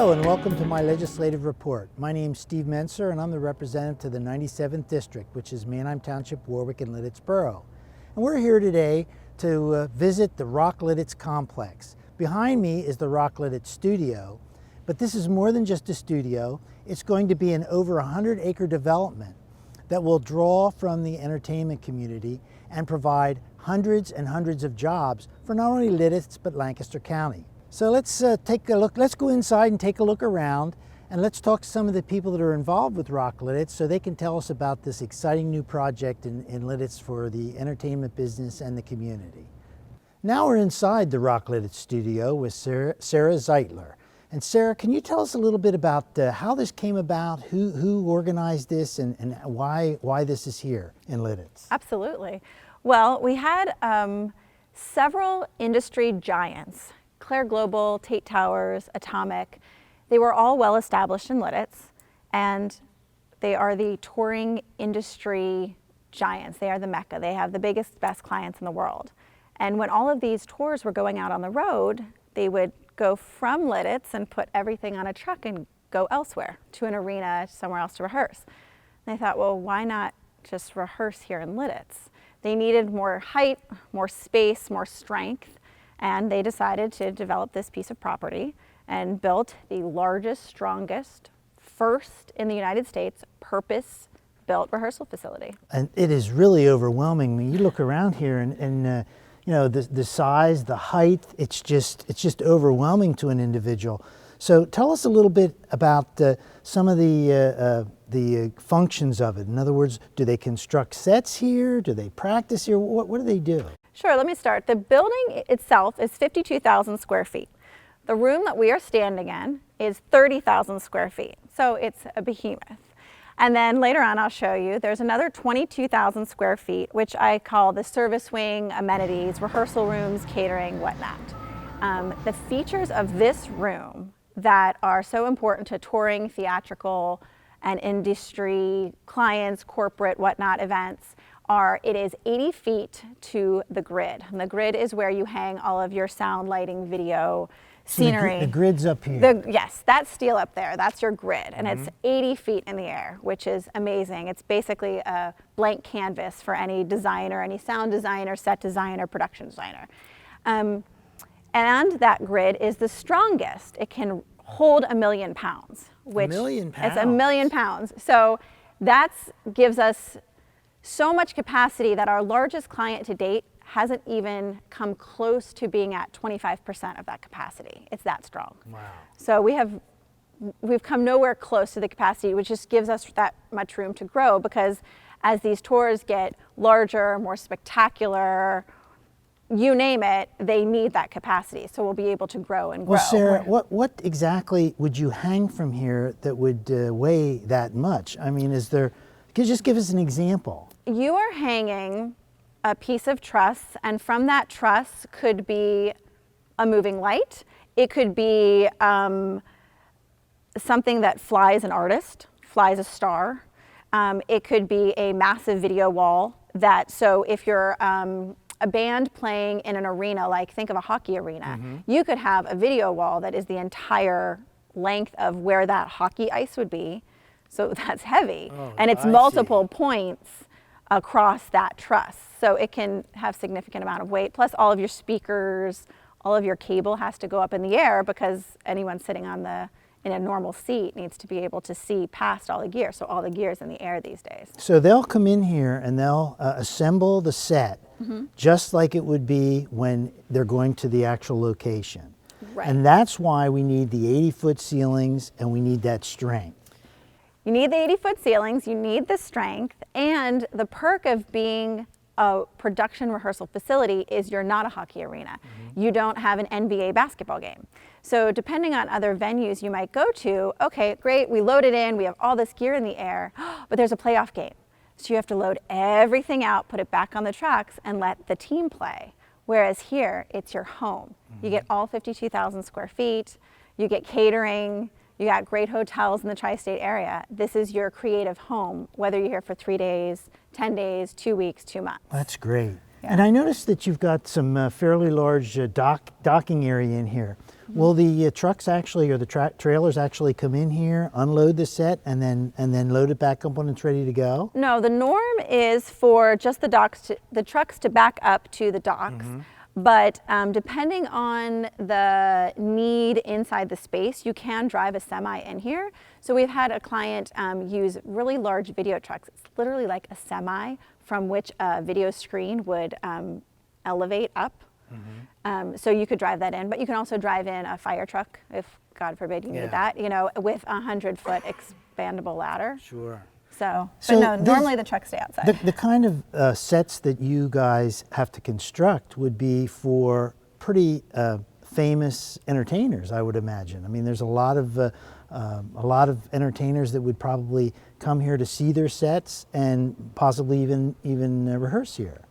Hello and welcome to my legislative report. My name's Steve Mentzer and I'm the representative to the 97th District, which is Manheim Township, Warwick, and Lititz Borough. And we're here today to visit the Rock Lititz complex. Behind me is the Rock Lititz studio, but this is more than just a studio. It's going to be an over 100-acre development that will draw from the entertainment community and provide hundreds and hundreds of jobs for not only Lititz but Lancaster County. So let's take a look. Let's go inside and take a look around, and let's talk to some of the people that are involved with Rock Lititz so they can tell us about this exciting new project in Lititz for the entertainment business and the community. Now we're inside the Rock Lititz studio with Sarah Zeitler. And Sarah, can you tell us a little bit about how this came about, who organized this, and why this is here in Lititz? Absolutely. Well, we had several industry giants, Claire Global, Tate Towers, Atomic. They were all well established in Lititz, and they are the touring industry giants. They are the Mecca. They have the biggest, best clients in the world. And when all of these tours were going out on the road, they would go from Lititz and put everything on a truck and go elsewhere to an arena, somewhere else to rehearse. And I thought, well, why not just rehearse here in Lititz? They needed more height, more space, more strength, and they decided to develop this piece of property and built the largest, strongest, first in the United States purpose-built rehearsal facility. And it is really overwhelming. When you look around here and you know, the size, the height, it's just overwhelming to an individual. So tell us a little bit about some of the functions of it. In other words, do they construct sets here? Do they practice here? What do they do? Sure, let me start. The building itself is 52,000 square feet. The room that we are standing in is 30,000 square feet, so it's a behemoth. And then later on I'll show you there's another 22,000 square feet, which I call the service wing, amenities, rehearsal rooms, catering, whatnot. The features of this room that are so important to touring, theatrical, and industry clients, corporate, whatnot events are, it is 80 feet to the grid. And the grid is where you hang all of your sound, lighting, video, scenery. The grid's up here. Yes, that steel up there, that's your grid. And it's 80 feet in the air, which is amazing. It's basically a blank canvas for any designer, any sound designer, set designer, production designer. And that grid is the strongest. It can hold 1 million pounds. Which 1 million pounds? It's 1 million pounds. So that gives us so much capacity that our largest client to date hasn't even come close to being at 25% of that capacity. It's that strong. Wow. So we've come nowhere close to the capacity, which just gives us that much room to grow, because as these tours get larger, more spectacular, you name it, they need that capacity. So we'll be able to grow and grow. Well, Sarah, what exactly would you hang from here that would weigh that much? I mean, could you just give us an example? You are hanging a piece of truss, and from that truss could be a moving light. It could be something that flies an artist, flies a star. It could be a massive video wall so if you're a band playing in an arena, like think of a hockey arena, you could have a video wall that is the entire length of where that hockey ice would be. So that's heavy, and it's multiple points across that truss. So it can have significant amount of weight, plus all of your speakers, all of your cable has to go up in the air, because anyone sitting in a normal seat needs to be able to see past all the gear. So all the gear's in the air these days. So they'll come in here and they'll assemble the set just like it would be when they're going to the actual location. Right. And that's why we need the 80-foot ceilings and we need that strength. You need the 80-foot ceilings, you need the strength, and the perk of being a production rehearsal facility is you're not a hockey arena. You don't have an NBA basketball game. So depending on other venues you might go to, okay, great, we load it in, we have all this gear in the air, but there's a playoff game. So you have to load everything out, put it back on the trucks, and let the team play. Whereas here, it's your home. You get all 52,000 square feet, you get catering, you got great hotels in the tri-state area. This is your creative home, whether you're here for 3 days, 10 days, 2 weeks, 2 months. That's great. And I noticed that you've got some fairly large docking area in here. Will the trucks actually, or the trailers actually come in here, unload the set, and then load it back up when it's ready to go? No, the norm is for just the trucks to back up to the docks. But depending on the need inside the space, you can drive a semi in here. So we've had a client use really large video trucks. It's literally like a semi from which a video screen would elevate up. So you could drive that in, but you can also drive in a fire truck if, God forbid, you need that, you know, with a 100-foot expandable ladder. Sure. So but no, normally the trucks stay outside. The kind of sets that you guys have to construct would be for pretty famous entertainers, I would imagine. I mean, there's a lot of entertainers that would probably come here to see their sets and possibly even rehearse here.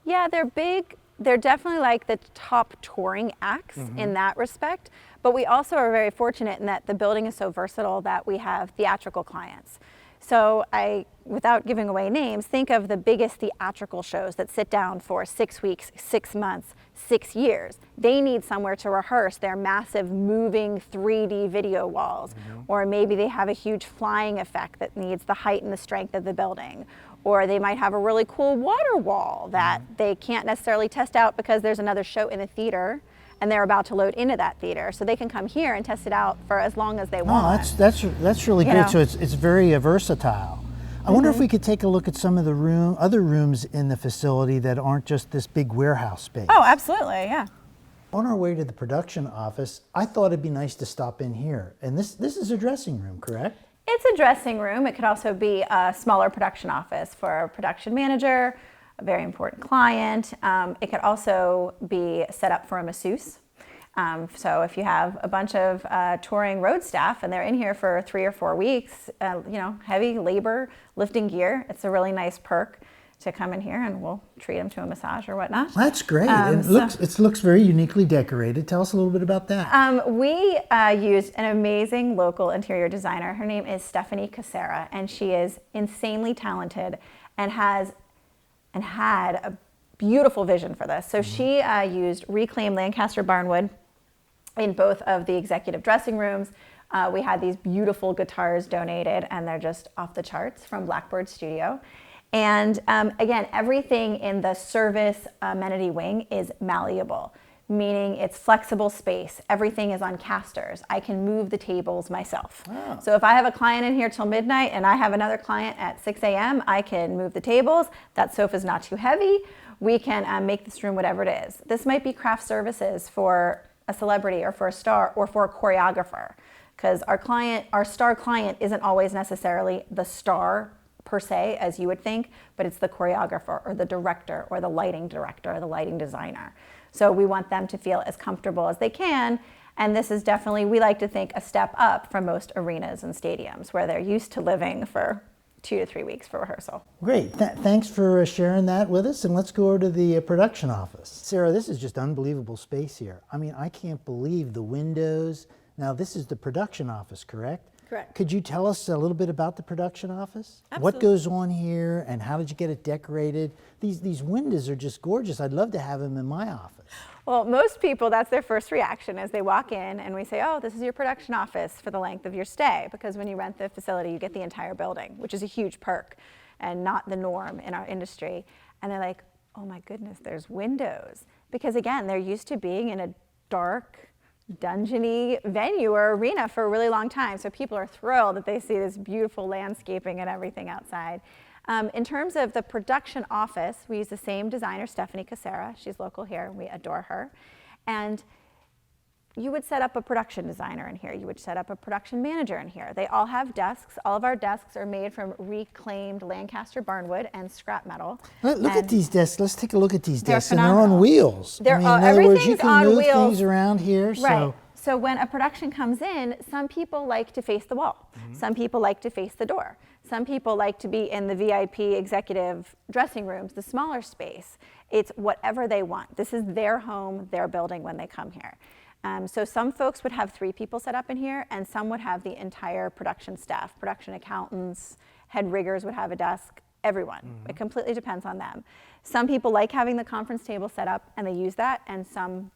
Yeah, they're big. They're definitely like the top touring acts in that respect. But we also are very fortunate in that the building is so versatile that we have theatrical clients. So without giving away names, think of the biggest theatrical shows that sit down for 6 weeks, 6 months, 6 years. They need somewhere to rehearse their massive moving 3D video walls. Or maybe they have a huge flying effect that needs the height and the strength of the building. Or they might have a really cool water wall that they can't necessarily test out because there's another show in the theater and they're about to load into that theater. So they can come here and test it out for as long as they want. Oh, that's really good. So it's very versatile. I wonder if we could take a look at some of the other rooms in the facility that aren't just this big warehouse space. Oh, absolutely, yeah. On our way to the production office, I thought it'd be nice to stop in here. And this is a dressing room, correct? It's a dressing room. It could also be a smaller production office for a production manager, a very important client. It could also be set up for a masseuse. So if you have a bunch of touring road staff and they're in here for 3 or 4 weeks, you know, heavy labor, lifting gear, it's a really nice perk to come in here and we'll treat them to a massage or whatnot. That's great. It looks very uniquely decorated. Tell us a little bit about that. We used an amazing local interior designer. Her name is Stephanie Casera, and she is insanely talented and had a beautiful vision for this. So she used reclaimed Lancaster barnwood in both of the executive dressing rooms. We had these beautiful guitars donated, and they're just off the charts from Blackbird Studio. And again, everything in the service amenity wing is malleable, meaning it's flexible space. Everything is on casters. I can move the tables myself. Oh. So if I have a client in here till midnight and I have another client at 6 a.m., I can move the tables. That sofa's not too heavy. We can make this room whatever it is. This might be craft services for a celebrity or for a star or for a choreographer, because our star client isn't always necessarily the star per se, as you would think, but it's the choreographer or the director or the lighting director or the lighting designer. So we want them to feel as comfortable as they can. And this is definitely, we like to think, a step up from most arenas and stadiums where they're used to living for 2 to 3 weeks for rehearsal. Great. Thanks for sharing that with us. And let's go over to the production office. Sarah, this is just unbelievable space here. I mean, I can't believe the windows. Now, this is the production office, correct? Correct. Could you tell us a little bit about the production office? Absolutely. What goes on here and how did you get it decorated? These windows are just gorgeous. I'd love to have them in my office. Well, most people, that's their first reaction as they walk in and we say, oh, this is your production office for the length of your stay. Because when you rent the facility, you get the entire building, which is a huge perk and not the norm in our industry. And they're like, oh my goodness, there's windows. Because again, they're used to being in a dark, dungeony venue or arena for a really long time. So people are thrilled that they see this beautiful landscaping and everything outside. In terms of the production office, we use the same designer, Stephanie Casera. She's local here, and we adore her. And you would set up a production designer in here. You would set up a production manager in here. They all have desks. All of our desks are made from reclaimed Lancaster barnwood and scrap metal. Look at these desks. Let's take a look at these desks. And phenomenal. they're on wheels. They're, I mean, in other words, you can on move wheels. things around here. Right. So when a production comes in, some people like to face the wall. Some people like to face the door. Some people like to be in the VIP executive dressing rooms, the smaller space. It's whatever they want. This is their home, their building when they come here. So some folks would have 3 people set up in here, and some would have the entire production staff. Production accountants, head riggers would have a desk. everyone. It completely depends on them. Some people like having the conference table set up and they use that, and some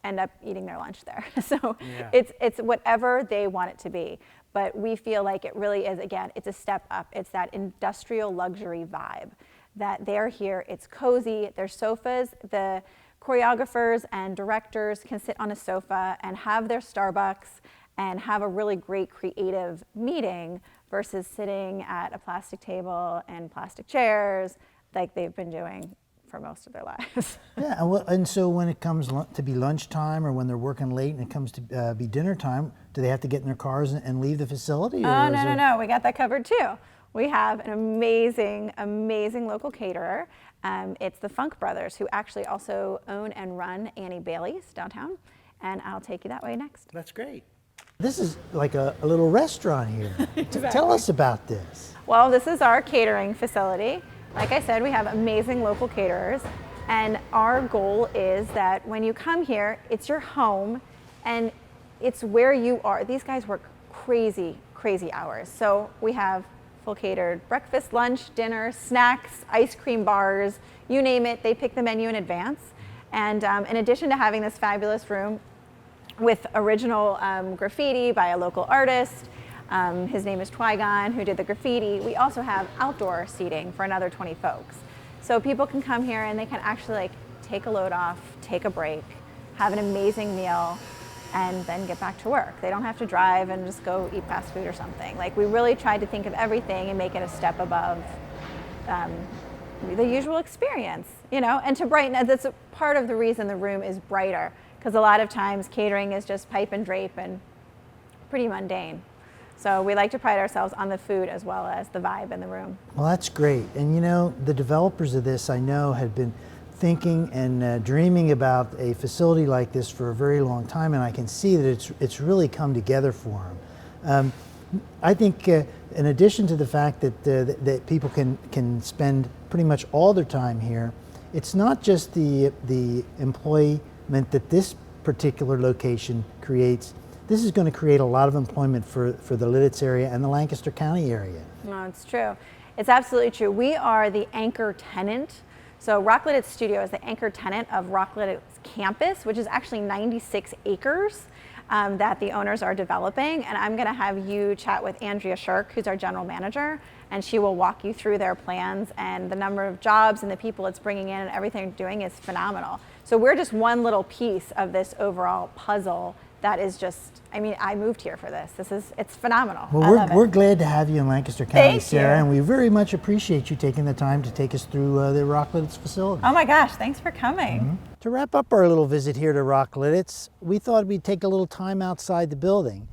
end up eating their lunch there. So it's whatever they want it to be. But we feel like it really is, again, it's a step up. It's that industrial luxury vibe that they're here. It's cozy. There's sofas. The choreographers and directors can sit on a sofa and have their Starbucks and have a really great creative meeting versus sitting at a plastic table and plastic chairs like they've been doing for most of their lives. Yeah, and so when it comes to be lunchtime or when they're working late and it comes to be dinner time, do they have to get in their cars and leave the facility? Oh, no, we got that covered too. We have an amazing, amazing local caterer. It's the Funk Brothers, who actually also own and run Annie Bailey's downtown, and I'll take you that way next. That's great. This is like a little restaurant here. Exactly. Tell us about this. Well, this is our catering facility. Like I said, we have amazing local caterers, and our goal is that when you come here, it's your home and it's where you are. These guys work crazy, crazy hours. So we have full catered breakfast, lunch, dinner, snacks, ice cream bars, you name it, they pick the menu in advance. And in addition to having this fabulous room with original graffiti by a local artist, his name is Twygon, who did the graffiti. We also have outdoor seating for another 20 folks. So people can come here and they can actually like take a load off, take a break, have an amazing meal, and then get back to work. They don't have to drive and just go eat fast food or something. Like, we really tried to think of everything and make it a step above the usual experience, you know, and to brighten it. That's a part of the reason the room is brighter, because a lot of times catering is just pipe and drape and pretty mundane. So we like to pride ourselves on the food as well as the vibe in the room. Well, that's great. And you know, the developers of this, I know, had been thinking and dreaming about a facility like this for a very long time, and I can see that it's really come together for them. I think in addition to the fact that that people can spend pretty much all their time here, it's not just the employment that this particular location creates. This is going to create a lot of employment for the Lititz area and the Lancaster County area. No, it's true. It's absolutely true. We are the anchor tenant. So Rock Lititz Studio is the anchor tenant of Rock Lititz campus, which is actually 96 acres that the owners are developing. And I'm going to have you chat with Andrea Shirk, who's our general manager, and she will walk you through their plans, and the number of jobs and the people it's bringing in and everything it's doing is phenomenal. So we're just one little piece of this overall puzzle that is just, I mean, I moved here for this. It's phenomenal. Well, we're glad to have you in Lancaster County, Thank Sarah, you. and we very much appreciate you taking the time to take us through the Rock Lititz facility. Oh my gosh, thanks for coming. Mm-hmm. To wrap up our little visit here to Rock Lititz, we thought we'd take a little time outside the building.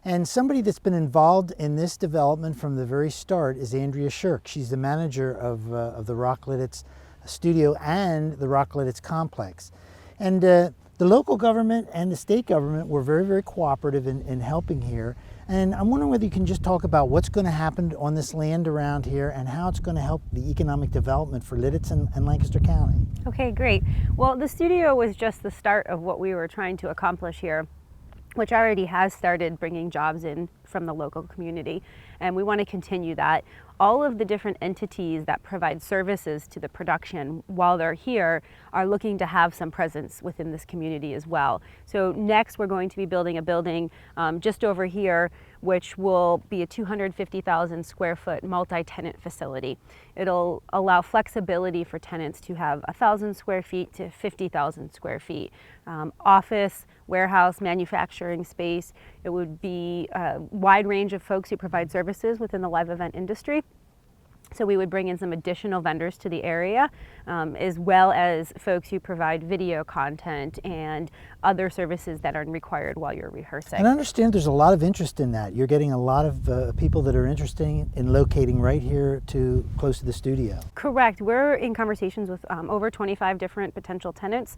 And somebody that's been involved in this development from the very start is Andrea Shirk. She's the manager of the Rock Lititz studio and the Rock Lititz complex. And the local government and the state government were very, very cooperative in helping here. And I'm wondering whether you can just talk about what's going to happen on this land around here and how it's going to help the economic development for Lititz and Lancaster County. Okay, great. Well, the studio was just the start of what we were trying to accomplish here, which already has started bringing jobs in from the local community, and we want to continue that. All of the different entities that provide services to the production while they're here are looking to have some presence within this community as well. So next we're going to be building a building just over here, which will be a 250,000 square foot multi-tenant facility. It'll allow flexibility for tenants to have 1,000 square feet to 50,000 square feet. Office, warehouse, manufacturing space. It would be a wide range of folks who provide services within the live event industry. So we would bring in some additional vendors to the area, as well as folks who provide video content and other services that are required while you're rehearsing. And I understand there's a lot of interest in that. You're getting a lot of people that are interested in locating right here close to the studio. Correct. We're in conversations with over 25 different potential tenants,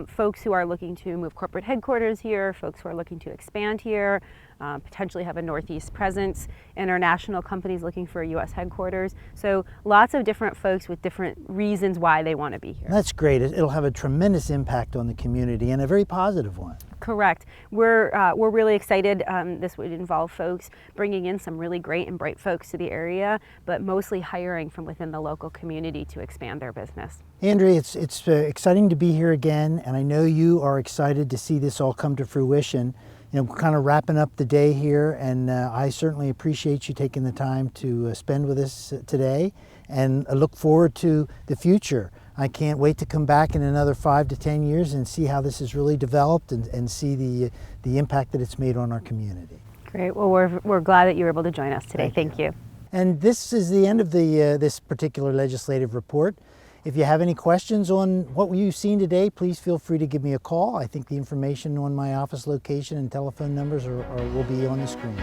folks who are looking to move corporate headquarters here, folks who are looking to expand here, potentially have a Northeast presence, international companies looking for a U.S. headquarters. So lots of different folks with different reasons why they want to be here. That's great. It'll have a tremendous impact on the community, and a very positive one. Correct. We're really excited. This would involve folks bringing in some really great and bright folks to the area, but mostly hiring from within the local community to expand their business. Andrea, it's exciting to be here again, and I know you are excited to see this all come to fruition. You know, we're kind of wrapping up the day here, and I certainly appreciate you taking the time to spend with us today, and I look forward to the future. I can't wait to come back in another 5 to 10 years and see how this has really developed, and see the impact that it's made on our community. Great. Well, we're glad that you were able to join us today. Thank you. And this is the end of this particular legislative report. If you have any questions on what you've seen today, please feel free to give me a call. I think the information on my office location and telephone numbers will be on the screen.